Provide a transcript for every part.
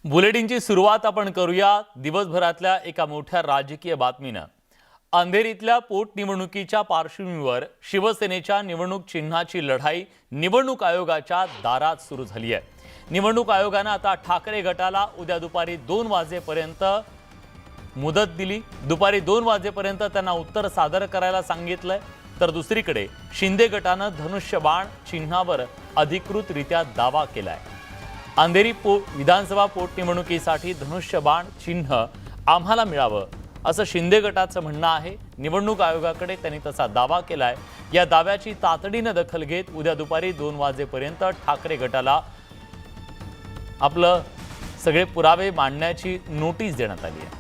बुलेटिनची सुरुवात आपण करूया दिवसभरातल्या एका मोठ्या राजकीय बातमीनं। अंधेरीतल्या पोटनिवडणुकीच्या पार्श्वभूमीवर शिवसेनेच्या निवडणूक चिन्हाची लढाई निवडणूक आयोगाच्या दारात सुरू झाली आहे। निवडणूक आयोगाने आता ठाकरे गटाला उद्या दुपारी 2 वाजेपर्यंत मुदत दिली। दुपारी 2 वाजेपर्यंत त्यांना उत्तर सादर करायला सांगितलंय। तर दुसरीकडे शिंदे गटाने धनुष्यबाण चिन्हावर अधिकृतरित्या दावा केलाय। अंधेरी विधानसभा पोटनिवडणुकीसाठी धनुष्यबाण चिन्ह आम्हाला मिळावं असं शिंदे गटाचं म्हणणं आहे। निवडणूक आयोगाकडे त्यांनी तसा दावा केलाय। या दाव्याची तातडीने दखल घेत उद्या दुपारी 2 वाजेपर्यंत ठाकरे गटाला आपलं सगळे पुरावे मांडण्याची नोटीस देण्यात आली आहे।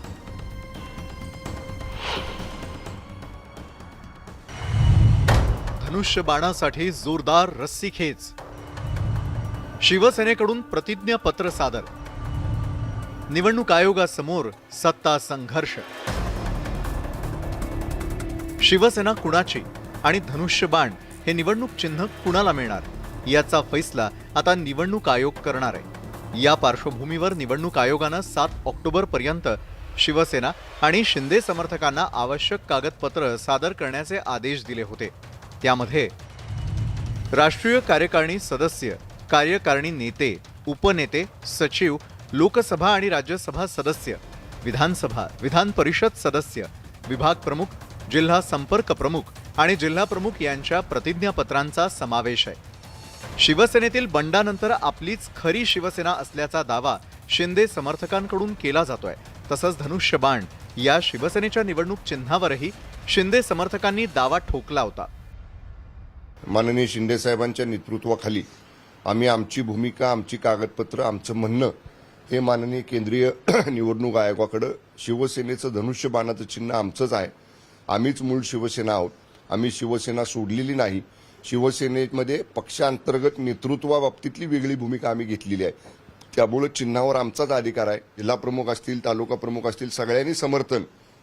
धनुष्यबाणासाठी जोरदार रस्सीखेच। शिवसेनेकडून प्रतिज्ञापत्र सादर। निवडणूक आयोगासमोर सत्ता संघर्ष। शिवसेना कुणाची आणि धनुष्यबाण हे निवडणूक चिन्ह कुणाला मिळणार याचा फैसला आता निवडणूक आयोग करणार आहे। या पार्श्वभूमीवर निवडणूक आयोगाने 7 ऑक्टोबर पर्यंत शिवसेना आणि शिंदे समर्थकांना आवश्यक कागदपत्र सादर करण्याचे आदेश दिले होते। त्यामध्ये राष्ट्रीय कार्यकारिणी सदस्य, कार्यकारिणी नेते, उपनेते, सचिव, लोकसभा आणि राज्यसभा सदस्य, विधानसभा, विधान परिषद सदस्य, विभाग प्रमुख, जिल्हा संपर्क प्रमुख आणि जिल्हा प्रमुख यांच्या प्रतिज्ञापत्रांचा समावेश आहे। शिवसेनेतील बंडानंतर आपलीच खरी शिवसेना असल्याचा दावा शिंदे समर्थकांकडून केला जातोय। तसंच धनुष्यबाण या शिवसेनेच्या निवडणूक चिन्हावरही शिंदे समर्थकांनी दावा ठोकला होता। माननीय शिंदे साहेबांच्या नेतृत्वाखाली आम्ही आमची भूमिका, आमची कागदपत्र, आमचं म्हणणं हे माननीय केंद्रीय निवडणूक आयोगाकडे शिवसेनेचं धनुष्यबाणाचं चिन्ह आमचंच आहे। आम्हीच मूळ शिवसेना आहोत। आम्ही शिवसेना सोडलेली नाही। शिवसेनेमध्ये पक्षांतर्गत नेतृत्वाबाबतीतली वेगळी भूमिका आम्ही घेतलेली आहे। त्यामुळे चिन्हावर आमचाच अधिकार आहे। जिल्हा प्रमुख असतील, तालुका प्रमुख असतील, सगळ्यांनी समर्थन,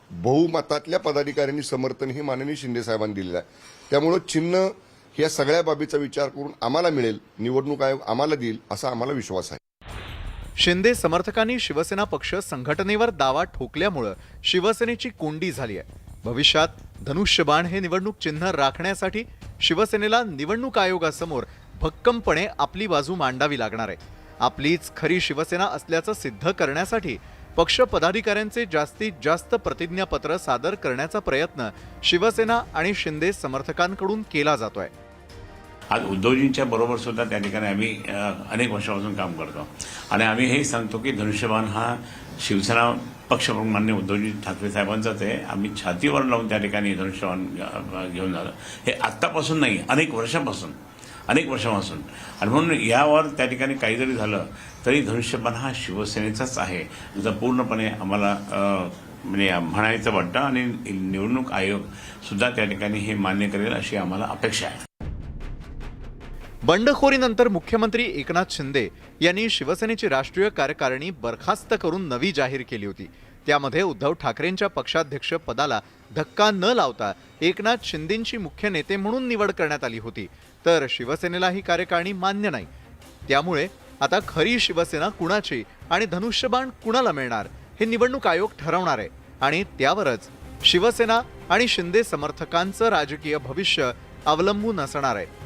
बहुमतातल्या पदाधिकाऱ्यांनी समर्थन हे माननीय शिंदे साहेबांनी दिलेलं आहे। त्यामुळे चिन्ह या सगळ्या बाबीचा विचार करून आम्हाला मिळेल, निवडणूक आयोग आम्हाला देईल असा आम्हाला विश्वास आहे। शिंदे समर्थकांनी शिवसेना पक्ष संघटनेवर दावा ठोकल्यामुळे शिवसेनेची कोंडी झाली आहे। भविष्यात धनुष्यबाण हे निवडणूक चिन्ह राखण्यासाठी शिवसेनेला निवडणूक आयोगासमोर भक्कमपणे आपली बाजू मांडावी लागणार आहे। आपलीच खरी शिवसेना असल्याचं सिद्ध करण्यासाठी पक्ष पदाधिकाऱ्यांचे जास्तीत जास्त प्रतिज्ञापत्र सादर करण्याचा प्रयत्न शिवसेना आणि शिंदे समर्थकांकडून केला जातोय। आज उद्धवजींच्या बरोबर सुद्धा त्या ठिकाणी आम्ही अनेक वर्षापासून काम करतो आणि आम्ही हे सांगतो की धनुष्यबाण हा शिवसेना पक्षप्रमुख मान्य उद्धवजी ठाकरे साहेबांचाच आहे। आम्ही छातीवर लावून त्या ठिकाणी धनुष्यबाण घेऊन झालं हे आत्तापासून नाही, अनेक वर्षापासून आणि म्हणून यावर त्या ठिकाणी काही जरी झालं तरी धनुष्यबाण हा शिवसेनेचाच आहे जर पूर्णपणे आम्हाला म्हणजे म्हणायचं वाटतं आणि निवडणूक आयोग सुद्धा त्या ठिकाणी हे मान्य करेल अशी आम्हाला अपेक्षा आहे। बंडखोरीनंतर मुख्यमंत्री एकनाथ शिंदे यांनी शिवसेनेची राष्ट्रीय कार्यकारिणी बरखास्त करून नवी जाहीर केली होती। त्यामध्ये उद्धव ठाकरेंच्या पक्षाध्यक्ष पदाला धक्का न लावता एकनाथ शिंदेंची मुख्य नेते म्हणून निवड करण्यात आली होती। तर शिवसेनेला ही कार्यकारिणी मान्य नाही। त्यामुळे आता खरी शिवसेना कुणाची आणि धनुष्यबाण कुणाला मिळणार हे निवडणूक आयोग ठरवणार आहे आणि त्यावरच शिवसेना आणि शिंदे समर्थकांचं राजकीय भविष्य अवलंबून असणार आहे।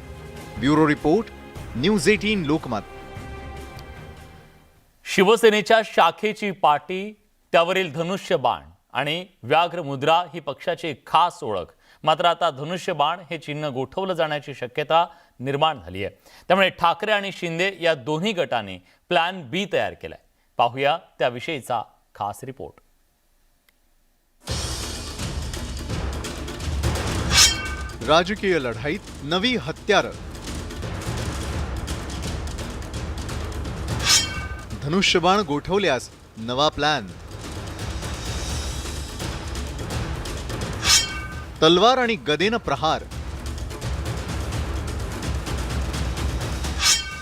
Bureau report, news 18 Lokmat. शिवसेनेच्या शाखेची पाटी, त्यावरील धनुष्यबाण आणि व्याघ्र मुद्रा ही पक्षाची खास ओळख। मात्र आता धनुष्यबाण हे चिन्ह गोठवलं जाण्याची शक्यता निर्माण झाली आहे। त्यामुळे ठाकरे आणि शिंदे या दोन्ही गटांनी प्लॅन बी तयार केलाय। पाहूया त्याविषयीचा खास रिपोर्ट। राजकीय लढाईत नवी हत्यारं। धनुष्यबाण गोठवल्यास नवा प्लॅन। तलवार आणि गदेनं प्रहार।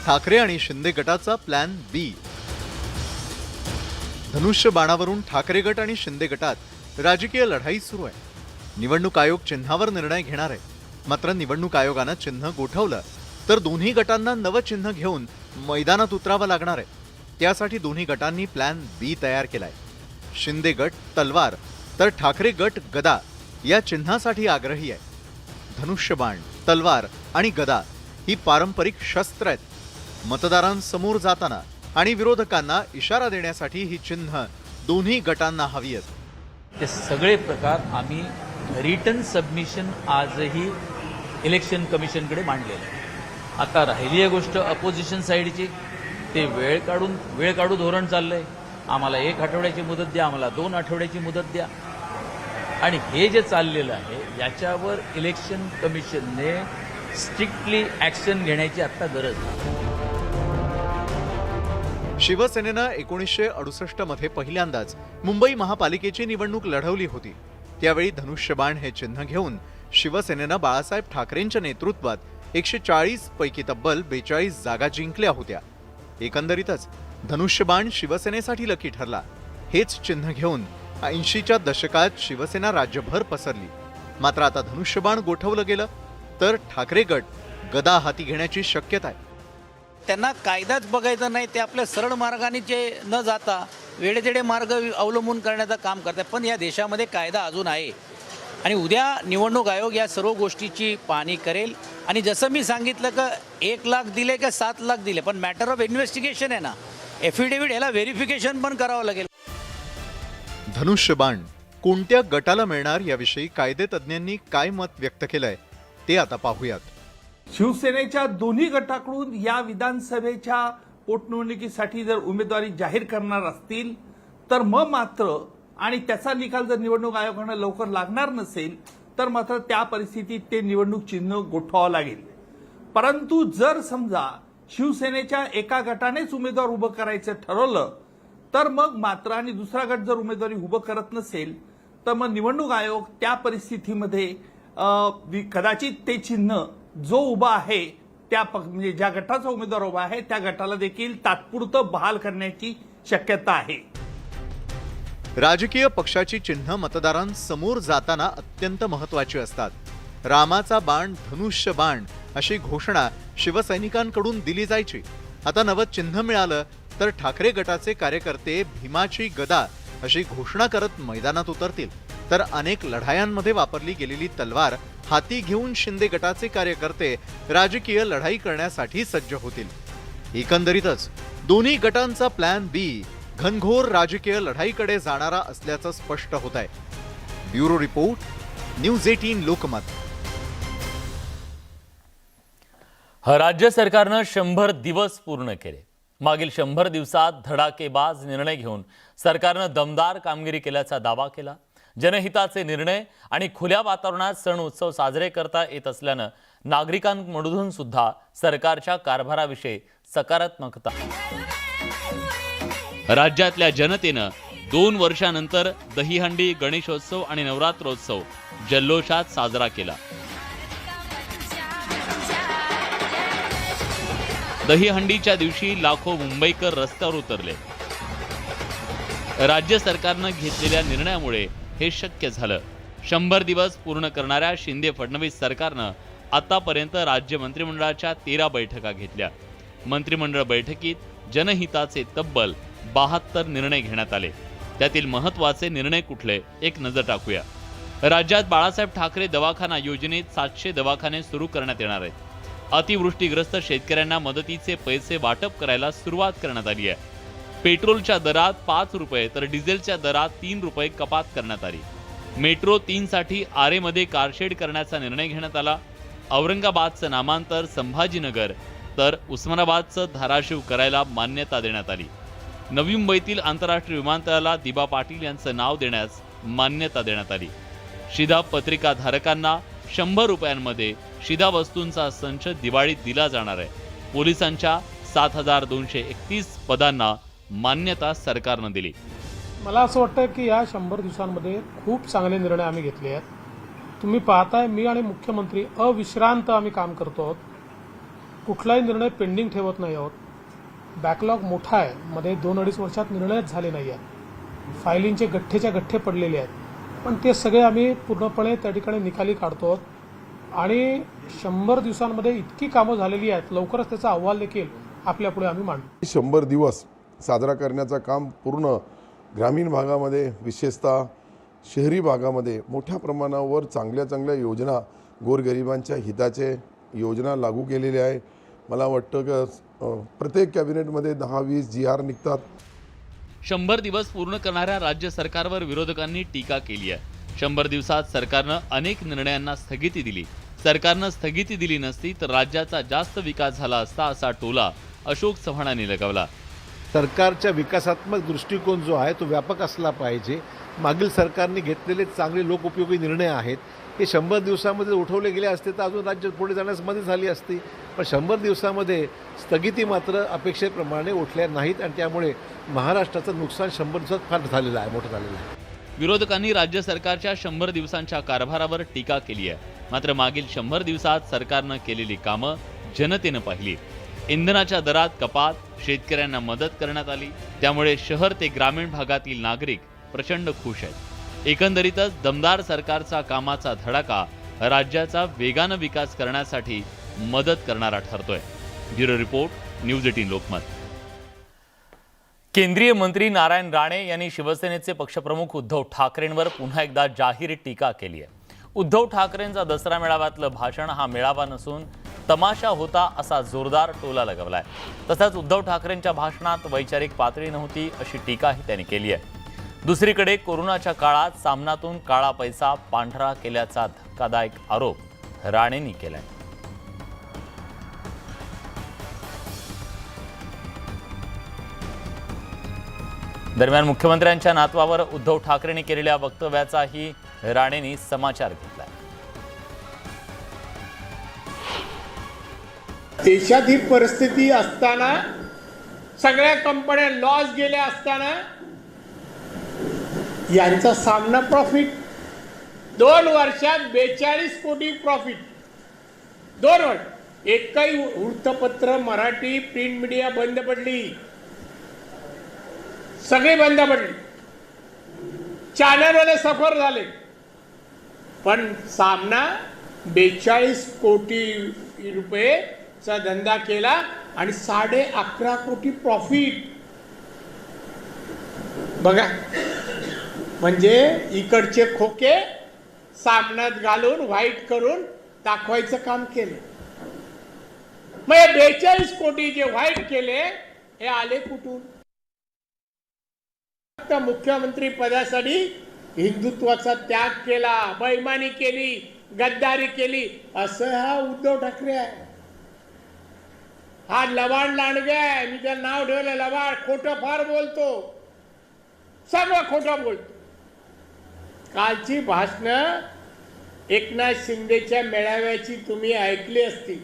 ठाकरे आणि शिंदे गटाचा प्लॅन बी। धनुष्यबाणावरून ठाकरे गट आणि शिंदे गटात राजकीय लढाई सुरू आहे। निवडणूक आयोग चिन्हावर निर्णय घेणार आहे। मात्र निवडणूक आयोगाने चिन्ह गोठवलं तर दोन्ही गटांना नवं चिन्ह घेऊन मैदानात उतरावं लागणार आहे। त्यासाठी दोन्ही गटांनी प्लॅन बी तयार केलाय. शिंदे गट तलवार तर ठाकरे गट गदा या चिन्हासाठी आग्रही आहे. धनुष्यबाण, तलवार आणि गदा ही पारंपरिक शस्त्र आहेत. मतदारांसमोर जाताना आणि विरोधकांना इशारा देण्यासाठी ही चिन्ह दोन्ही गटांना हवी आहेत. ते सगळे प्रकार आम्ही रिटन सबमिशन आजही इलेक्शन कमिशनकडे मांडलेलं आहे. आता राहिली आहे गोष्ट अपोजिशन साईडची, ते वेळ काढू धोरण चाललंय. आम्हाला 1 आठवड्याची मुदत द्या, आम्हाला 2 आठवड्याची मुदत द्या. आणि हे जे चाललेलं आहे याच्यावर इलेक्शन कमिशनने स्ट्रिक्टली ॲक्शन घेण्याची आता गरज आहे. शिवसेनेनं 1968 मध्ये पहिल्यांदाच मुंबई महापालिकेची निवडणूक लढवली होती. त्यावेळी धनुष्यबाण हे चिन्ह घेऊन शिवसेनेनं बाळासाहेब ठाकरेंच्या नेतृत्वात 140 पैकी तब्बल 42 जागा जिंकल्या होत्या. एकंदरीतच धनुष्यबाण शिवसेनेसाठी लकी ठरला. हेच चिन्ह घेऊन 80च्या दशकात शिवसेना राज्यभर पसरली. मात्र आता धनुष्यबाण गोठवलं गेलं तर ठाकरे गट गदा हाती घेण्याची शक्यता आहे. त्यांना कायदाच बघायचा नाही, ते आपल्या सरळ मार्गाने न जाता वेडेतेडे मार्ग अवलंबून करण्याचं काम करतात. पण या देशामध्ये कायदा अजून आहे आणि उद्या निवडणूक आयोग या सर्व गोष्टीची पाहणी करेल. आणि जसं मी सांगितलं की 1 लाख दिले का 7 लाख दिले, पण मॅटर ऑफ इन्व्हेस्टिगेशन आहे ना, एफिडेव्हिट याला व्हेरिफिकेशन पण करावं लागेल. धनुष्यबाण कोणत्या गटाला मिळणार याविषयी कायदेतज्ञांनी काय मत व्यक्त केलंय ते आता पाहूयात. शिवसेनेच्या दोन्ही गटाकडून या विधानसभेच्या पोटनिवडणुकीसाठी जर उमेदवारी जाहीर करणार असतील तर मग मात्र, आणि त्याचा निकाल जर निवडणूक आयोगानं लवकर लागणार नसेल तर मात्र त्या परिस्थितीत ते निवडणूक चिन्ह गोठवावं लागेल. परंतु जर समजा शिवसेनेच्या एका गटानेच उमेदवार उभं करायचं ठरवलं तर मग मात्र, आणि दुसरा गट जर उमेदवारी उभं करत नसेल तर मग निवडणूक आयोग त्या परिस्थितीमध्ये कदाचित ते चिन्ह जो उभा आहे त्या म्हणजे ज्या गटाचा उमेदवार उभा आहे त्या गटाला देखील तात्पुरतं बहाल करण्याची शक्यता आहे. राजकीय पक्षाची चिन्ह मतदारांसमोर जाताना अत्यंत महत्वाची असतात. रामाचा बाण धनुष्य बाण अशी घोषणा शिवसैनिकांकडून दिली जायची. आता नवं चिन्ह मिळालं तर ठाकरे गटाचे कार्यकर्ते भीमाची गदा अशी घोषणा करत मैदानात उतरतील. तर अनेक लढायांमध्ये वापरली गेलेली तलवार हाती घेऊन शिंदे गटाचे कार्यकर्ते राजकीय लढाई करण्यासाठी सज्ज होतील. एकंदरीतच दोन्ही गटांचा प्लॅन बी घनघोर राजकीय लढाईकडे जाणारा असल्याचं स्पष्ट होत आहे. Bureau report, news 18 Lokmat. राज्य सरकारनं 100 दिवस पूर्ण केले. मागील 100 दिवसात धडाकेबाज निर्णय घेऊन सरकारनं दमदार कामगिरी केल्याचा दावा केला. जनहिताचे निर्णय आणि खुल्या वातावरणात सण उत्सव साजरे करता येत असल्यानं नागरिकांमधून सुद्धा सरकारच्या कारभाराविषयी सकारात्मकता. राज्यातल्या जनतेनं 2 वर्षानंतर दहीहंडी, गणेशोत्सव आणि नवरात्रोत्सव जल्लोषात साजरा केला. दहीहंडीच्या दिवशी लाखो मुंबईकर रस्त्यावर उतरले. राज्य सरकारनं घेतलेल्या निर्णयामुळे हे शक्य झालं. 100 दिवस पूर्ण करणाऱ्या शिंदे फडणवीस सरकारनं आतापर्यंत राज्य मंत्रिमंडळाच्या 13 बैठका घेतल्या. मंत्रिमंडळ बैठकीत जनहिताचे तब्बल 72 निर्णय घेण्यात आले. त्यातील महत्त्वाचे निर्णय कुठले, एक नजर टाकूया. राज्यात बाळासाहेब ठाकरे दवाखाना योजनेत 700 दवाखाने सुरू करण्यात येणार आहेत. अतिवृष्टीग्रस्त शेतकऱ्यांना मदतीचे पैसे वाटप करायला सुरुवात करण्यात आली आहे. पेट्रोलच्या दरात 5 रुपये तर डिझेलच्या दरात 3 रुपये कपात करण्यात आली. मेट्रो 3 साठी आरेमध्ये कारशेड करण्याचा निर्णय घेण्यात आला. औरंगाबादचं नामांतर संभाजीनगर तर उस्मानाबादचं धाराशिव करायला मान्यता देण्यात आली. नवी मुंबईतील आंतरराष्ट्रीय विमानतळाला दिबा पाटील यांचं नाव देण्यास मान्यता देण्यात आली. शिधापत्रिका धारकांना 100 रुपयांमध्ये शिधावस्तूंचा संच दिवाळीत दिला जाणार आहे. पोलिसांच्या 7231 पदांना मान्यता सरकारनं दिली. मला असं वाटतं की या 100 दिवसांमध्ये खूप चांगले निर्णय आम्ही घेतले आहेत. तुम्ही पाहताय, मी आणि मुख्यमंत्री अविश्रांत आम्ही काम करतो आहोत. कुठलाही निर्णय पेंडिंग ठेवत नाही आहोत. बॅकलॉग मोठा आहे, मध्ये 2-2.5 वर्षात निर्णयच झाले नाही आहेत. फायलिंगचे गठ्ठेच्या गठ्ठे पडलेले आहेत, पण ते सगळे आम्ही पूर्णपणे त्या ठिकाणी निकाली काढतो आहोत. आणि 100 दिवसांमध्ये इतकी कामं झालेली आहेत, लवकरच त्याचा अहवाल देखील आपल्यापुढे आम्ही मांडू. 100 दिवस साजरा करण्याचं काम पूर्ण ग्रामीण भागामध्ये विशेषतः शहरी भागामध्ये मोठ्या प्रमाणावर चांगल्या योजना गोरगरिबांच्या हिताचे योजना लागू केलेल्या आहे. मला वाटतं की प्रत्येक कॅबिनेटमध्ये 10-20 GR निघतात. 100 दिवस पूर्ण करणाऱ्या राज्य सरकारवर विरोधकांनी टीका केली आहे. 100 दिवसात सरकारनं अनेक निर्णयांना स्थगिती दिली. सरकारनं स्थगिती दिली नसती तर राज्याचा जास्त विकास झाला असता, असा टोला अशोक चव्हाणांनी लगावला. सरकारचा विकासात्मक दृष्टिकोन जो आहे तो व्यापक असला पाहिजे. मागील सरकारने घेतलेले चांगले लोकोपयोगी निर्णय आहेत हे 100 दिवसामध्ये उठवले गेले असते तर अजून राज्य पुढे जाण्यास मदत झाली असती. पण 100 दिवसामध्ये स्थगिती मात्र अपेक्षेप्रमाणे उठल्या नाहीत आणि त्यामुळे महाराष्ट्राचं नुकसान 100 दिवसात फार झालेलं आहे, मोठं झालेलं आहे. विरोधकांनी राज्य सरकारच्या 100 दिवसांच्या कारभारावर टीका केली आहे. मात्र मागील 100 दिवसात सरकारनं केलेली कामं जनतेनं पाहिली. इंधनाच्या दरात कपात, शेतकऱ्यांना मदत करण्यात आली. त्यामुळे शहर ते ग्रामीण भागातील नागरिक प्रचंड खुश आहेत. एकंदरीतच दमदार सरकारचा कामाचा धडाका राज्याचा वेगानं विकास करण्यासाठी मदत करणारा ठरतोय. Bureau report, news 18 Lokmat. केंद्रीय मंत्री नारायण राणे यांनी शिवसेनेचे पक्षप्रमुख उद्धव ठाकरेंवर पुन्हा एकदा जाहीर टीका केली आहे. उद्धव ठाकरेंचा दसरा मेळाव्यातलं भाषण हा मेळावा नसून तमाशा होता, असा जोरदार टोला लगावलाय. तसंच उद्धव ठाकरेंच्या भाषणात वैचारिक पातळी नव्हती, अशी टीकाही त्यांनी केली आहे. दुसरीकडे कोरोनाच्या काळात सामनातून काळा पैसा पांढरा केल्याचा धक्कादायक आरोप राणेंनी केलाय. दरम्यान मुख्यमंत्र्यांच्या नातवावर उद्धव ठाकरेंनी केलेल्या वक्तव्याचाही राणेंनी समाचार घेतलाय. देशात ही परिस्थिती असताना, सगळ्या कंपन्या लॉस गेल्या असताना यांचा सामना प्रॉफिट, 2 वर्षात 42 कोटी प्रॉफिट. 2 वर्ष एकही वृत्तपत्र, मराठी प्रिंट मीडिया बंद पडली, सगळे बंद पडली, चॅनलवाले सफर झाले. पण सामना 42 कोटी रुपयेचा धंदा केला आणि 11.5 कोटी प्रॉफिट. बघा, म्हणजे इकडचे खोके सामन्यात घालून व्हाईट करून दाखवायचं काम केलं. मग हे 42 कोटी जे व्हाईट केले हे आले कुठून? मुख्यमंत्री पदासाठी हिंदुत्वाचा त्याग केला, बेईमानी केली, गद्दारी केली, असं हा उद्धव ठाकरे आहे. हा लबाड लांडगा आहे. मी त्याला नाव ठेवलं लबाड. खोटं फार बोलतो, सगळं खोटं बोलतो. कालची भाषणं एकनाथ शिंदेच्या मेळाव्याची तुम्ही ऐकली असती.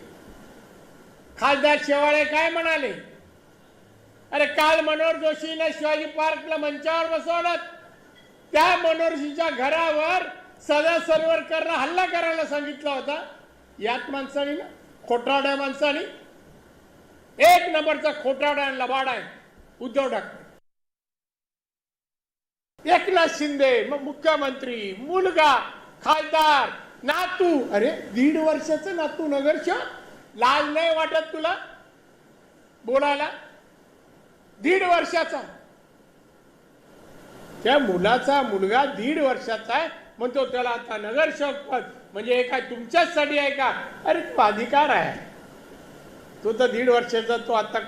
खासदार शेवाळे काय म्हणाले? अरे काल मनोहर जोशीने शिवाजी पार्कला मंचावर बसवलं, त्या मनोहर जोशीच्या घरावर सदा सरवरकरला हल्ला करायला सांगितला होता. यात माणसाने ना, खोटारड्या माणसाने, 1 नंबरचा खोटारडा आणि लबाड आहे उद्धव ठाकरे. एकनाथ शिंदे मग मुख्यमंत्री, मुलगा खासदार, नातू. अरे 1.5 वर्षाचं नातू नगरसेवक. लाज नाही वाटत तुला बोलायला? 1.5 वर्षाचा. त्या मुलाचा मुलगा 1.5 वर्षाचा आहे, म्हणतो त्याला आता नगरसेवक पद. म्हणजे हे काय तुमच्याचसाठी आहे का? अरे तो अधिकार आहे. तो तर 1.5 वर्षाचा, तो आता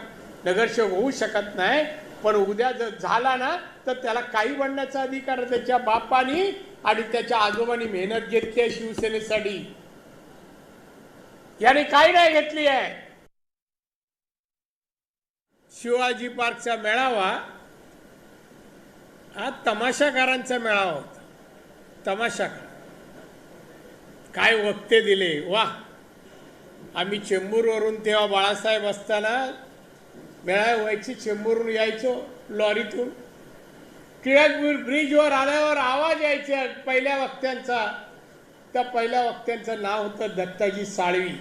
नगरसेवक होऊ शकत नाही. पण उद्या जर झाला ना तर त्याला काही बनण्याचा अधिकार. त्याच्या बापानी आणि त्याच्या आजोबांनी मेहनत घेतली आहे शिवसेनेसाठी, याने काही नाही घेतली आहे. शिवाजी पार्कचा मेळावा हा तमाशाकारांचा मेळावा होता. तमाशाकार काय वक्ते दिले, वा. आम्ही चेंबूरवरून तेव्हा बाळासाहेब असताना मेळावे व्हायची, चेंबूरवरून यायचो लॉरीतून. टिळक ब्रिजवर आल्यावर आवाज यायचा पहिल्या वक्त्यांचा. त्या पहिल्या वक्त्यांचं नाव होतं दत्ताजी साळवी.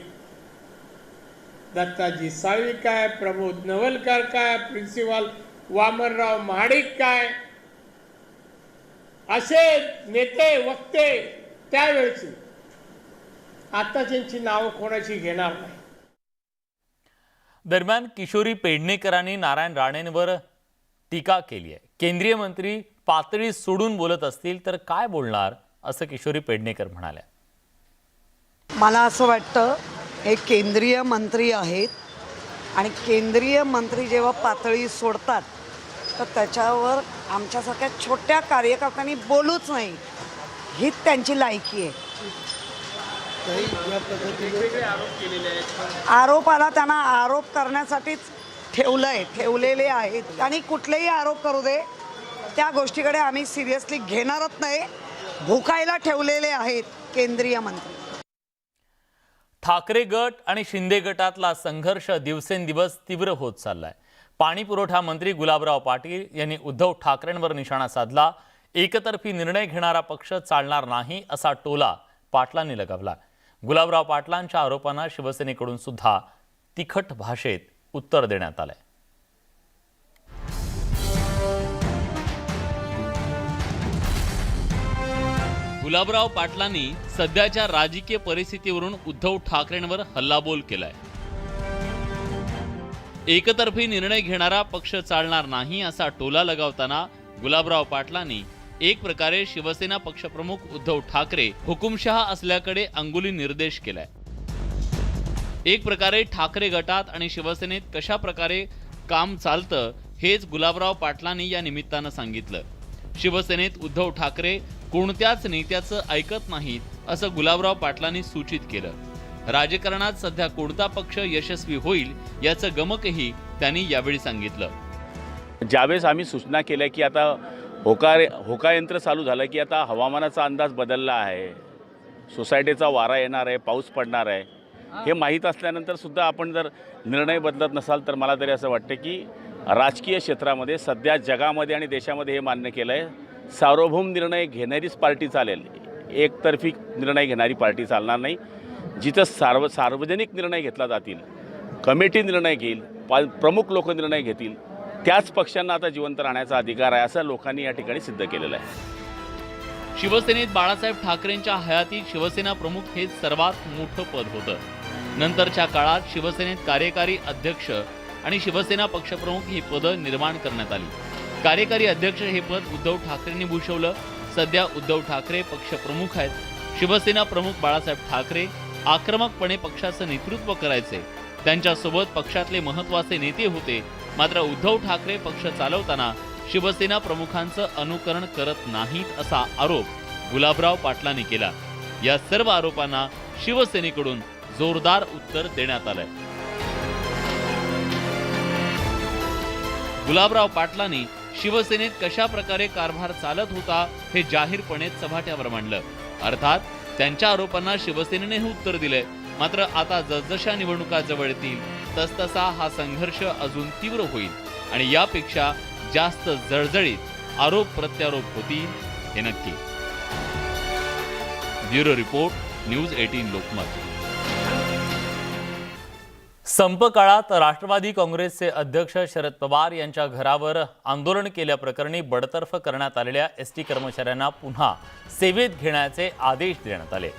दत्ताजी साळवी काय, प्रमोद नवलकर काय, प्रिन्सिपल वामनराव महाडिक काय, असे नेते वक्ते त्यावेळेचे. आता त्यांची नावं कोणाची घेणार नाही. दरम्यान किशोरी पेडणेकरांनी नारायण राणेंवर टीका केली आहे. केंद्रीय मंत्री पातळी सोडून बोलत असतील तर काय बोलणार, असं किशोरी पेडणेकर म्हणाल्या. मला असं वाटतं हे केंद्रीय मंत्री आहेत आणि केंद्रीय मंत्री जेव्हा पातळी सोडतात तर त्याच्यावर आमच्यासारख्या छोट्या कार्यकर्त्यांनी बोलूच नाही, हीच त्यांची लायकी आहे. आरोपाला त्यांना आरोप करण्यासाठीच ठेवलेले आहेत. त्यांनी कुठलेही आरोप करू दे, त्या गोष्टीकडे आम्ही सिरियसली घेणारच नाही. भुकायला ठेवलेले आहेत केंद्रीय मंत्री. ठाकरे गट आणि शिंदे गटातला संघर्ष दिवसेंदिवस तीव्र होत चाललाय. पाणी पुरवठा मंत्री गुलाबराव पाटील यांनी उद्धव ठाकरेंवर निशाणा साधला. एकतर्फी निर्णय घेणारा पक्ष चालणार नाही असा टोला पाटलांनी लगावला. गुलाबराव पाटलांच्या आरोपांना शिवसेनेकडून सुद्धा तिखट भाषेत उत्तर देण्यात आलंय. गुलाबराव पाटलांनी सध्याच्या राजकीय परिस्थितीवरून उद्धव ठाकरेंवर हल्लाबोल केलाय. एकतर्फी निर्णय घेणारा पक्ष चालणार नाही असा टोला लगावताना गुलाबराव पाटलांनी एक प्रकारे शिवसेना पक्षप्रमुख उद्धव ठाकरे हुकुमशहा असल्याकडे अंगुली निर्देश केलाय. एक प्रकारे ठाकरे गटात आणि शिवसेनेत कशा प्रकारे काम चालतं हेच गुलाबराव पाटलांनी या निमित्तानं सांगितलं. शिवसेनेत उद्धव ठाकरे कोणत्याच नेत्याचं ऐकत नाहीत असं गुलाबराव पाटलांनी सूचित केलं. राजकारणात सध्या कोणता पक्ष यशस्वी होईल याचं गमकही त्यांनी यावेळी सांगितलं. ज्यावेळेस आम्ही सूचना केल्या की आता होकायंत्र चालू झालं की आता हवामानाचा अंदाज बदलला आहे, सोसायटीचा वारा येणार आहे, पाऊस पडणार आहे, हे माहीत असल्यानंतर सुद्धा आपण जर निर्णय बदलत नसाल तर मला तरी असं वाटतं की राजकीय क्षेत्रामध्ये सध्या जगामध्ये आणि देशामध्ये हे मान्य केलं आहे, सार्वभौम निर्णय घेणारीच पार्टी चालेल, एकतर्फी निर्णय घेणारी पार्टी चालणार नाही. जिथं सार्वजनिक निर्णय घेतला जातील, कमिटी निर्णय घेईल, प्रमुख लोक निर्णय घेतील, त्याच पक्षांना आता जिवंत राहण्याचा अधिकार आहे असं लोकांनी या ठिकाणी सिद्ध केलेलं आहे. शिवसेनेत बाळासाहेब ठाकरेंच्या हयातीत शिवसेना प्रमुख हे सर्वात मोठं पद होतं. नंतरच्या काळात शिवसेनेत कार्यकारी अध्यक्ष आणि शिवसेना पक्षप्रमुख ही पदं निर्माण करण्यात आली. कार्यकारी अध्यक्ष हे पद उद्धव ठाकरेंनी भूषवलं. सध्या उद्धव ठाकरे पक्षप्रमुख आहेत. शिवसेना प्रमुख बाळासाहेब ठाकरे आक्रमकपणे पक्षाचं नेतृत्व करायचे. त्यांच्यासोबत पक्षातले महत्त्वाचे नेते होते. मात्र उद्धव ठाकरे पक्ष चालवताना शिवसेना प्रमुखांचं अनुकरण करत नाहीत असा आरोप गुलाबराव पाटलांनी केला. या सर्व आरोपांना शिवसेनेकडून जोरदार उत्तर देण्यात आलंय. गुलाबराव पाटलांनी शिवसेनेत कशा प्रकारे कारभार चालत होता हे जाहीरपणे चव्हाट्यावर मांडलं. अर्थात त्यांच्या आरोपांना शिवसेनेने उत्तर दिलंय. मात्र आता जसजशा निवडणुका जवळ येतील तसतसा हा संघर्ष अजून तीव्र होईल आणि यापेक्षा जास्त जळजळीत आरोप प्रत्यारोप होतील हे नक्की. Bureau report, news 18 Lokmat. संप काळात राष्ट्रवादी काँग्रेसचे अध्यक्ष शरद पवार यांच्या घरावर आंदोलन केल्याप्रकरणी बडतर्फ करण्यात आलेल्या एसटी कर्मचाऱ्यांना पुन्हा सेवेत घेण्याचे आदेश देण्यात आले.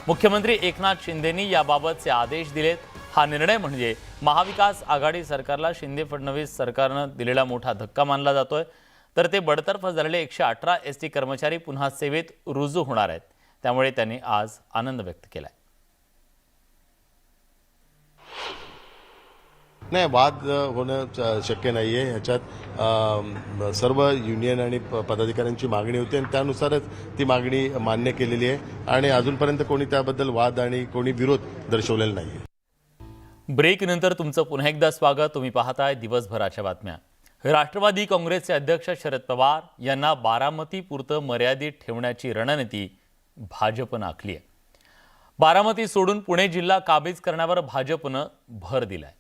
मुख्यमंत्री एकनाथ शिंदेंनी याबाबतचे आदेश दिलेत. हा निर्णय म्हणजे महाविकास आघाडी सरकारला शिंदे फडणवीस सरकारनं दिलेला मोठा धक्का मानला जातोय. तर ते बडतर्फ झालेले 118 एसटी कर्मचारी पुन्हा सेवेत रुजू होणार आहेत. त्यामुळे त्यांनी आज आनंद व्यक्त केलाय. नाही, वाद होणं शक्य नाही आहे. ह्याच्यात सर्व युनियन आणि पदाधिकाऱ्यांची मागणी होती आणि त्यानुसारच ती मागणी मान्य केलेली आहे आणि अजूनपर्यंत कोणी त्याबद्दल वाद आणि कोणी विरोध दर्शवलेला नाही आहे. ब्रेक नंतर तुमचं पुन्हा एकदा स्वागत. तुम्ही पाहताय दिवसभराच्या बातम्या. राष्ट्रवादी काँग्रेसचे अध्यक्ष शरद पवार यांना बारामतीपुरतं मर्यादित ठेवण्याची रणनीती भाजपनं आखली आहे. बारामती सोडून पुणे जिल्हा काबीज करण्यावर भाजपनं भर दिलाय.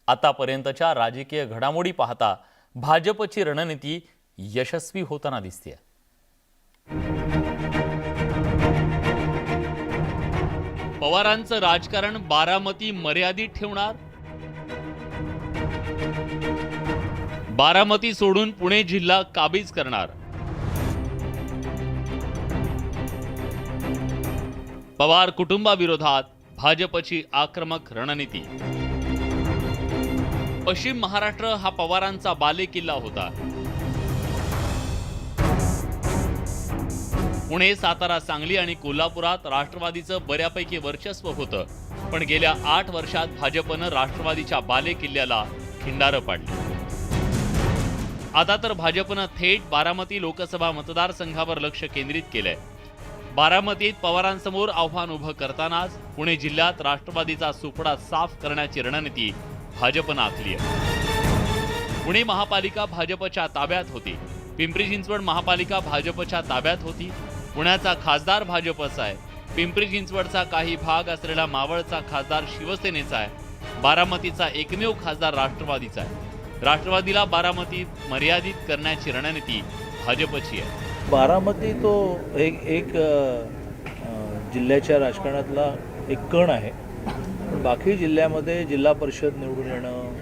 आतापर्यंतच्या राजकीय घडामोडी पाहता भाजपची रणनीती यशस्वी होताना दिसते. पवारांचं राजकारण बारामती मर्यादित ठेवणार, बारामती सोडून पुणे जिल्हा काबीज करणार. पवार कुटुंबाविरोधात भाजपची आक्रमक रणनीती. पश्चिम महाराष्ट्र हा पवारांचा बालेकिल्ला होता. पुणे, सातारा, सांगली आणि कोल्हापुरात राष्ट्रवादीचं बऱ्यापैकी वर्चस्व होतं, पण गेल्या 8 वर्षात भाजपनं राष्ट्रवादीच्या बालेकिल्ल्याला खिंडारं पाडली. आता तर भाजपनं थेट बारामती लोकसभा मतदारसंघावर लक्ष केंद्रित केलंय. बारामतीत पवारांसमोर आव्हान उभं करतानाच पुणे जिल्ह्यात राष्ट्रवादीचा सुपडा साफ करण्याची रणनीती भाजपनं आखली आहे. पुणे महापालिका भाजपच्या ताब्यात होती. पिंपरी चिंचवड महापालिका भाजपच्या ताब्यात होती. पुण्याचा खासदार भाजपचा आहे. पिंपरी चिंचवडचा काही भाग असलेला मावळचा खासदार शिवसेनेचा आहे. बारामतीचा एकमेव खासदार राष्ट्रवादीचा आहे. राष्ट्रवादीला बारामतीत मर्यादित करण्याची रणनीती भाजपची आहे. बारामती तो एक जिल्ह्याच्या राजकारणातला एक कण आहे. पण बाकी जिल्ह्यामध्ये जिल्हा परिषद निवडून येणं,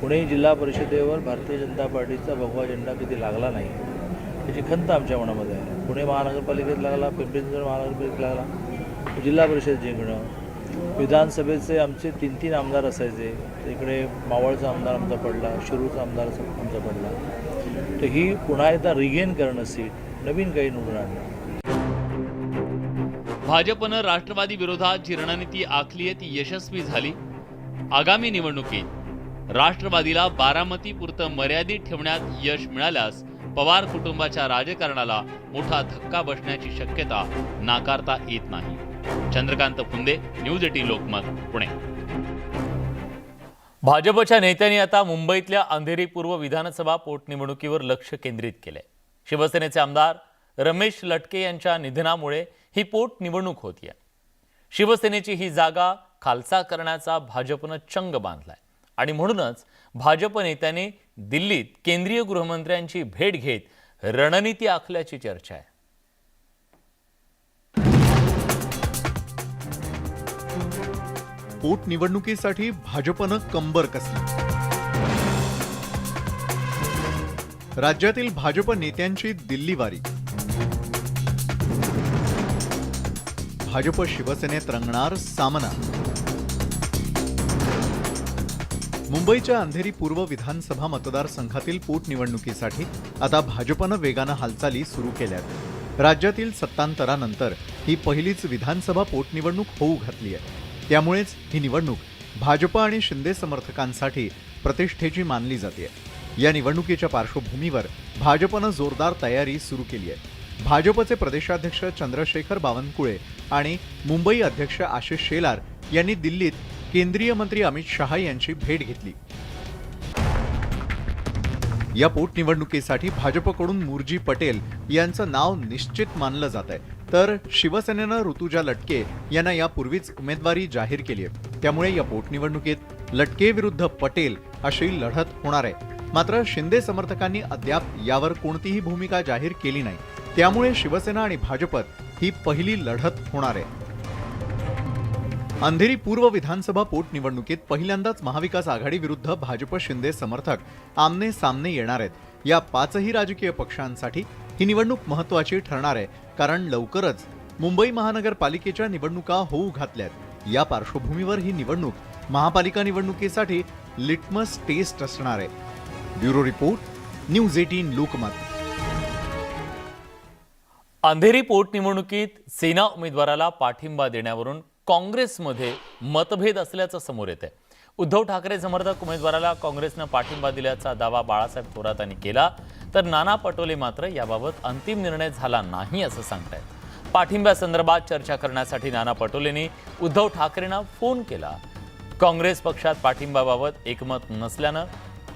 पुणे जिल्हा परिषदेवर भारतीय जनता पार्टीचा भगवा झेंडा कधी लागला नाही याची खंत आमच्या मनामध्ये आहे. पुणे महानगरपालिकेत लागला, पिंपरी चिंचवड महानगरपालिकेत लागला, जिल्हा परिषद जिंकणं. विधानसभेचे आमचे 3-3 आमदार असायचे, इकडे मावळचा आमदार आमचा पडला, शिरूरचा आमदार आमचा पडला. तर ही पुन्हा एकदा रिगेन करणं सीट, नवीन काही निवडून आणणं. भाजपनं राष्ट्रवादी विरोधात जी रणनीती आखली आहे ती यशस्वी झाली. आगामी निवडणुकीत राष्ट्रवादीला बारामतीपुरतं मर्यादित ठेवण्यात यश मिळाल्यास पवार कुटुंबाच्या राजकारणाला मोठा धक्का बसण्याची शक्यता नाकारता येत नाही. चंद्रकांत फुंदे, न्यूज 18 लोकमत, पुणे. भाजपच्या नेत्यांनी आता मुंबईतल्या अंधेरी पूर्व विधानसभा पोटनिवडणुकीवर लक्ष केंद्रित केलंय. शिवसेनेचे आमदार रमेश लटके यांच्या निधनामुळे ही पोटनिवडणूक होतीये. शिवसेनेची ही जागा खालसा करण्याचा भाजपनं चंग बांधलाय आणि म्हणूनच भाजप नेत्यांनी दिल्लीत केंद्रीय गृहमंत्र्यांची भेट घेत रणनीती आखल्याची चर्चा आहे. पोटनिवडणुकीसाठी भाजपनं कंबर कसली. राज्यातील भाजप नेत्यांची दिल्लीवारी. भाजप शिवसेनेत रंगणार सामना. मुंबईच्या अंधेरी पूर्व विधानसभा मतदारसंघातील पोटनिवडणुकीसाठी आता भाजपनं वेगानं हालचाली सुरू केल्यात. राज्यातील सत्तांतरानंतर ही पहिलीच विधानसभा पोटनिवडणूक होऊ घातली आहे. त्यामुळेच ही निवडणूक भाजप आणि शिंदे समर्थकांसाठी प्रतिष्ठेची मानली जाते. या निवडणुकीच्या पार्श्वभूमीवर भाजपनं जोरदार तयारी सुरू केली आहे. भाजपचे प्रदेशाध्यक्ष चंद्रशेखर बावनकुळे आणि मुंबई अध्यक्ष आशिष शेलार यांनी दिल्लीत केंद्रीय मंत्री अमित शहा यांची भेट घेतली. या पोटनिवडणुकीसाठी भाजपकडून मुरजी पटेल यांचं नाव निश्चित मानलं जात आहे, तर शिवसेनेनं ऋतुजा लटके यांना यापूर्वीच उमेदवारी जाहीर केली आहे. त्यामुळे या पोटनिवडणुकीत लटके विरुद्ध पटेल अशी लढत होणार आहे. मात्र शिंदे समर्थकांनी अद्याप यावर कोणतीही भूमिका जाहीर केली नाही. त्यामुळे शिवसेना आणि भाजपत ही पहिली लढत होणार आहे. अंधेरी पूर्व विधानसभा पोटनिवडणुकीत पहिल्यांदाच महाविकास आघाडी विरुद्ध भाजप शिंदे समर्थक आमने सामने येणार आहेत. या 5ही राजकीय पक्षांसाठी ही निवडणूक महत्त्वाची ठरणार आहे, कारण लवकरच मुंबई महानगरपालिकेच्या निवडणुका होऊ घातल्यात. या पार्श्वभूमीवर ही निवडणूक महापालिका निवडणुकीसाठी लिटमस टेस्ट असणार आहे. Bureau report, news 18 Lokmat. Andheri पोटनिवडणुकीत सेना उमेदवाराला पाठिंबा देण्यावरून काँग्रेसमध्ये मतभेद असल्याचं समोर येत आहे. उद्धव ठाकरे समर्थक उमेदवाराला काँग्रेसनं पाठिंबा दिल्याचा दावा बाळासाहेब थोरातांनी केला, तर नाना पटोले मात्र याबाबत अंतिम निर्णय झाला नाही असं सांगतायत. पाठिंब्यासंदर्भात चर्चा करण्यासाठी नाना पटोलेंनी उद्धव ठाकरेंना फोन केला. काँग्रेस पक्षात पाठिंब्याबाबत एकमत नसल्यानं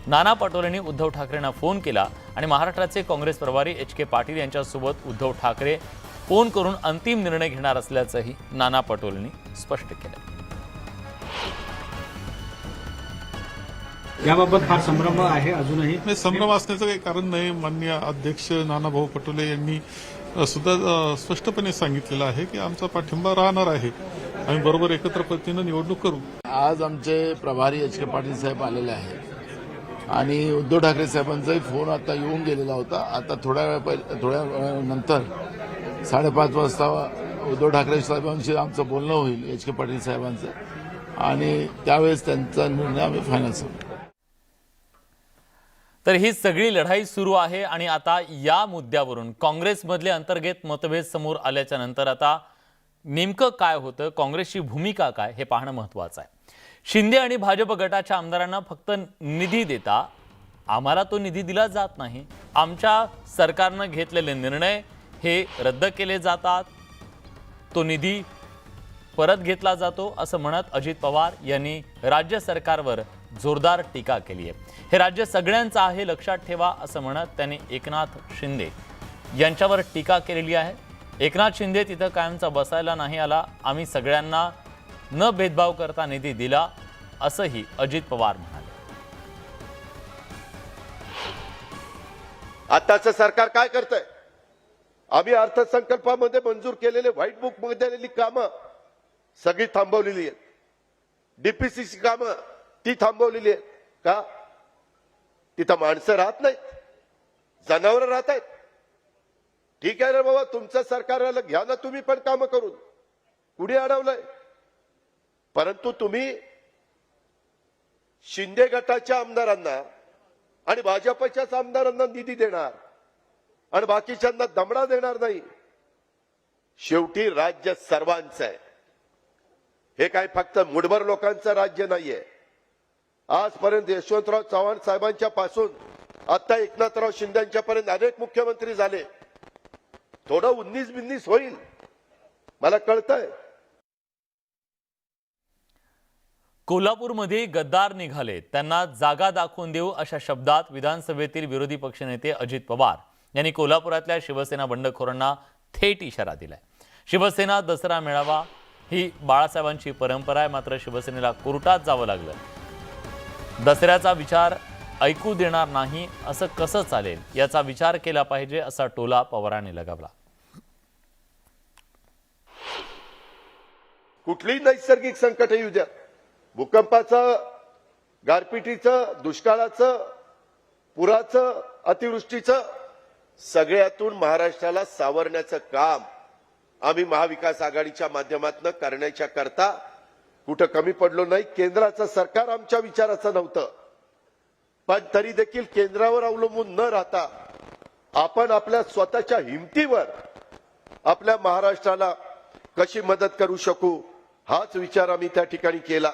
नाना पटोलेंनी उद्धव ठाकरेंना फोन केला आणि महाराष्ट्राचे काँग्रेस प्रभारी HK पाटील यांच्यासोबत उद्धव ठाकरे फोन करून अंतिम निर्णय घेणार असल्याचंही नाना पटोलेंनी स्पष्ट केलं. याबाबत फार संभ्रम आहे अजूनही. संभ्रम असण्याचं काही कारण नाही. माननीय अध्यक्ष नानाभाऊ पटोले यांनी सुद्धा स्पष्टपणे सांगितलेलं आहे की आमचा पाठिंबा राहणार आहे. आम्ही बरोबर एकत्र पद्धतीनं निवडणूक करू. आज आमचे प्रभारी HK पाटील साहेब आलेले आहेत आणि उद्धव ठाकरे साहेबांचाही फोन आता येऊन गेलेला होता. आता थोड्या वेळानंतर 5:30 वाजता उद्धव ठाकरे साहेबांशी आमचं बोलणं होईल HK पाटील साहेबांचं आणि त्यावेळेस त्यांचा निर्णय आम्ही फायनल करू. तर ही सगळी लढाई सुरू आहे आणि आता या मुद्द्यावरून काँग्रेसमधले अंतर्गत मतभेद समोर आल्याच्या नंतर आता नेमकं काय होतं, काँग्रेसची भूमिका काय हे पाहणं महत्त्वाचं आहे. शिंदे आणि भाजप गटाच्या आमदारांना फक्त निधी देता आम्हाला तो निधी दिला जात नाही. आमच्या सरकारनं घेतलेले निर्णय हे रद्द केले जातात, तो निधी परत घेतला जातो असं म्हणत अजित पवार यांनी राज्य सरकारवर जोरदार टीका केली आहे. हे राज्य सगळ्यांचं आहे लक्षात ठेवा असं म्हणत त्यांनी एकनाथ शिंदे यांच्यावर टीका केलेली आहे. एकनाथ शिंदे तिथं कायमचा बसायला नाही आला, आम्ही सगळ्यांना न भेदभाव करता निधी दिला असंही अजित पवार म्हणाले. आताचं सरकार काय करतंय? आम्ही अर्थसंकल्पामध्ये मंजूर केलेले व्हाईट बुक मध्ये आलेली कामं सगळी थांबवलेली आहेत. डीपीसीची कामं ती थांबवलेली आहेत. का? तिथं माणसं राहत नाहीत, जनावरं राहत आहेत. ठीक आहे ना बाबा, तुमचं सरकारला घ्या ना तुम्ही पण कामं करून, कुणी अडवलंय? परंतु तुम्ही शिंदे गटाच्या आमदारांना आणि भाजपच्याच आमदारांना निधी देणार आणि बाकीच्यांना दमडा देणार नाही. शेवटी राज्य सर्वांचं आहे. हे काय फक्त मुठभर लोकांचं राज्य नाहीये. आजपर्यंत यशवंतराव चव्हाण साहेबांच्या पासून आता एकनाथराव शिंदेच्या पर्यंत अनेक मुख्यमंत्री झाले. थोडं 19-20 होईल, मला कळतंय. कोल्हापूरमध्ये गद्दार निघाले, त्यांना जागा दाखवून देऊ अशा शब्दात विधानसभेतील विरोधी पक्षनेते अजित पवार यांनी कोल्हापुरातल्या शिवसेना बंडखोरांना थेट इशारा दिलाय. शिवसेना दसरा मेळावा ही बाळासाहेबांची परंपरा आहे, मात्र शिवसेनेला कोर्टात जावं लागलं. दसऱ्याचा विचार ऐकू देणार नाही असं कसं चालेल, याचा विचार केला पाहिजे असा टोला पवारांनी लगावला. कुठलीही नैसर्गिक संकट येऊ द्या, भूकंपाचं, गारपिटीचं, दुष्काळाचं, पुराचं, अतिवृष्टीचं, सगळ्यातून महाराष्ट्राला सावरण्याचं काम आम्ही महाविकास आघाडीच्या माध्यमातून करण्याच्या करता कुठं कमी पडलो नाही. केंद्राचं सरकार आमच्या विचाराचं नव्हतं, पण तरी देखील केंद्रावर अवलंबून न राहता आपण आपल्या स्वतःच्या हिमतीवर आपल्या महाराष्ट्राला कशी मदत करू शकू हाच विचार आम्ही त्या ठिकाणी केला.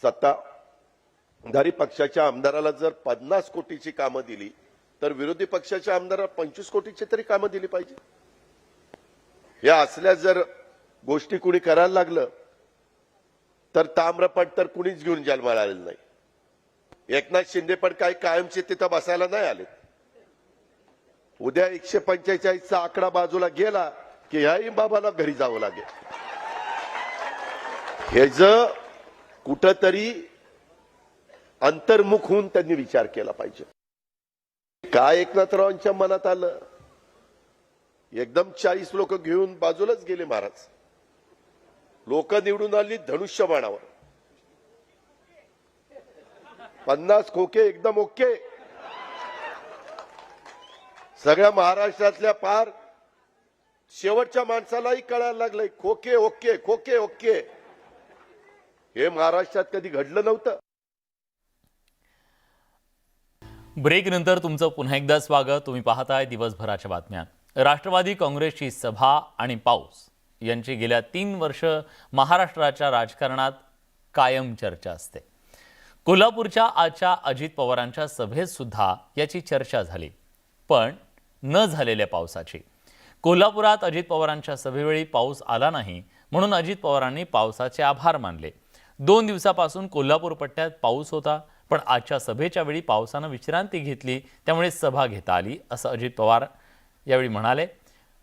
सत्ताधारी पक्षाच्या आमदाराला जर 50 कोटीची कामं दिली तर विरोधी पक्षाच्या आमदाराला 25 कोटीची तरी कामं दिली पाहिजे. या असल्या जर गोष्टी कुणी करायला लागलं तर ताम्रपट तर कुणीच घेऊन जन्माला आलेलं नाही. एकनाथ शिंदे पण काय कायमचे तिथं बसायला नाही आले. उद्या 145चा आकडा बाजूला गेला की ह्याही बाबाला घरी जावं लागेल. हे ज कुठंतरी अंतर्मुख होऊन त्यांनी विचार केला पाहिजे. काय एकनाथरावांच्या मनात आलं? एकदम 40 लोक घेऊन बाजूलाच गेले महाराज. लोक निवडून आली धनुष्यबाणावर. 50 खोके एकदम ओके. सगळ्या महाराष्ट्रातल्या पार शेवटच्या माणसालाही कळायला लागलंय खोके ओके खोके ओके. हे महाराष्ट्रात कधी घडलं नव्हतं. ब्रेक नंतर तुमचं पुन्हा एकदा स्वागत. तुम्ही पाहताय दिवसभराच्या बातम्या. राष्ट्रवादी काँग्रेसची सभा आणि पाऊस यांची गेल्या 3 वर्ष महाराष्ट्राच्या राजकारणात कायम चर्चा असते. कोल्हापूरच्या आजच्या अजित पवारांच्या सभेत सुद्धा याची चर्चा झाली, पण न झालेल्या पावसाची. कोल्हापुरात अजित पवारांच्या सभेवेळी पाऊस आला नाही म्हणून अजित पवारांनी पावसाचे आभार मानले. 2 दिवसापासून कोल्हापूर पट्ट्यात पाऊस होता, पण आजच्या सभेच्या वेळी पावसानं विश्रांती घेतली, त्यामुळे सभा घेता आली असं अजित पवार यावेळी म्हणाले.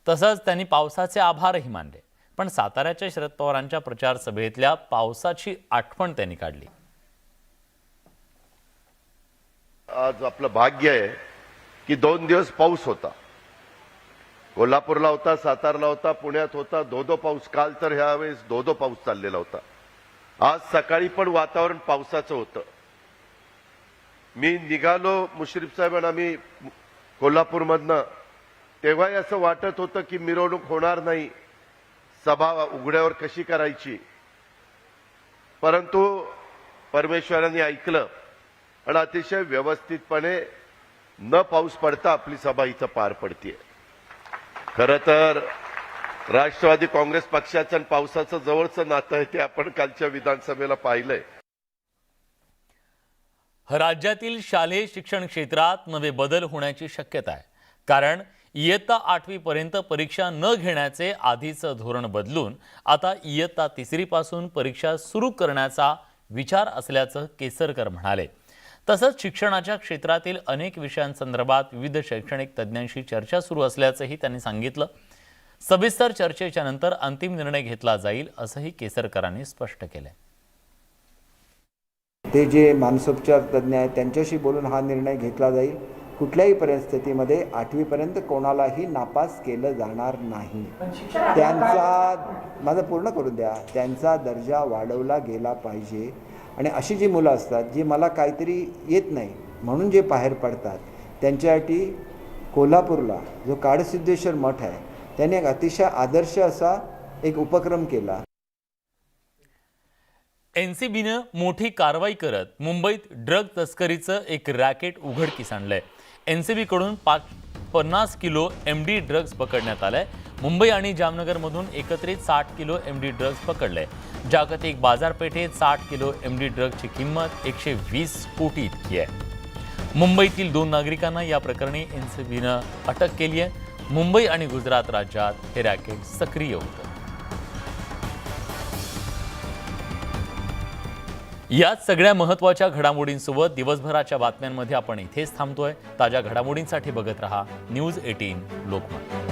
तसंच त्यांनी पावसाचे आभारही मानले. पण साताऱ्याच्या शरद पवारांच्या प्रचार सभेतल्या पावसाची आठवण त्यांनी काढली. आज आपलं भाग्य आहे की 2 दिवस पाऊस होता. कोल्हापूरला होता, सातारला होता, पुण्यात होता. धोधो पाऊस. काल तर ह्यावेळेस धोधो पाऊस चाललेला होता. आज सकाळी पण वातावरण पावसाचं होतं. मी निघालो मुश्रीफ साहेबांना आम्ही कोल्हापूरमधनं, तेव्हाही असं वाटत होतं की मिरवणूक होणार नाही, सभा उघड्यावर कशी करायची. परंतु परमेश्वरांनी ऐकलं आणि अतिशय व्यवस्थितपणे न पाऊस पडता आपली सभा इथं पार पडतीये. खरं तर राष्ट्रवादी काँग्रेस पक्षाचं आणि पावसाचं जवळचं नातं आहे ते आपण कालच्या विधानसभेला पाहिलंय. राज्यातील शालेय शिक्षण क्षेत्रात नवे बदल होण्याची शक्यता आहे. कारण इयत्ता 8वी पर्यंत परीक्षा न घेण्याचे आधीचं धोरण बदलून आता इयत्ता 3री पासून परीक्षा सुरू करण्याचा विचार असल्याचं केसरकर म्हणाले. तसंच शिक्षणाच्या क्षेत्रातील अनेक विषयांसंदर्भात विविध शैक्षणिक तज्ज्ञांशी चर्चा सुरू असल्याचंही त्यांनी सांगितलं. सविस्तर चर्चेच्या नंतर अंतिम निर्णय घेतला जाईल असंही केसरकरांनी स्पष्ट केलंय. ते जे मानसोपचार तज्ज्ञ आहेत त्यांच्याशी बोलून हा निर्णय घेतला जाईल. कुठल्याही परिस्थितीमध्ये 8वी पर्यंत कोणालाही नापास केलं जाणार नाही. त्यांचा माझं पूर्ण करून द्या, त्यांचा दर्जा वाढवला गेला पाहिजे. आणि अशी जी मुलं असतात जी मला काहीतरी येत नाही म्हणून जे बाहेर पडतात त्यांच्यासाठी कोल्हापूरला जो काडसिद्धेश्वर मठ आहे त्याने एक अतिशय आदर्श असा एक उपक्रम केला. एनसीबीनं मोठी कारवाई करत मुंबईत ड्रग तस्करीचं एक रॅकेट उघडकीस आणलंय. एनसीबीकडून 50 किलो MD ड्रग्ज पकडण्यात आलंय. मुंबई आणि जामनगरमधून एकत्रित 60 किलो MD ड्रग्ज पकडले. जागतिक बाजारपेठेत 60 किलो MD ड्रग्जची किंमत 120 कोटी इतकी आहे. मुंबईतील 2 नागरिकांना या प्रकरणी एनसीबीनं अटक केली आहे. मुंबई आणि गुजरात राज्यात हे रॅकेट सक्रिय होतं. याच सगळ्या महत्त्वाच्या घडामोडींसोबत दिवसभराच्या बातम्यांमध्ये आपण इथेच थांबतोय. ताज्या घडामोडींसाठी बघत रहा न्यूज 18 लोकमत.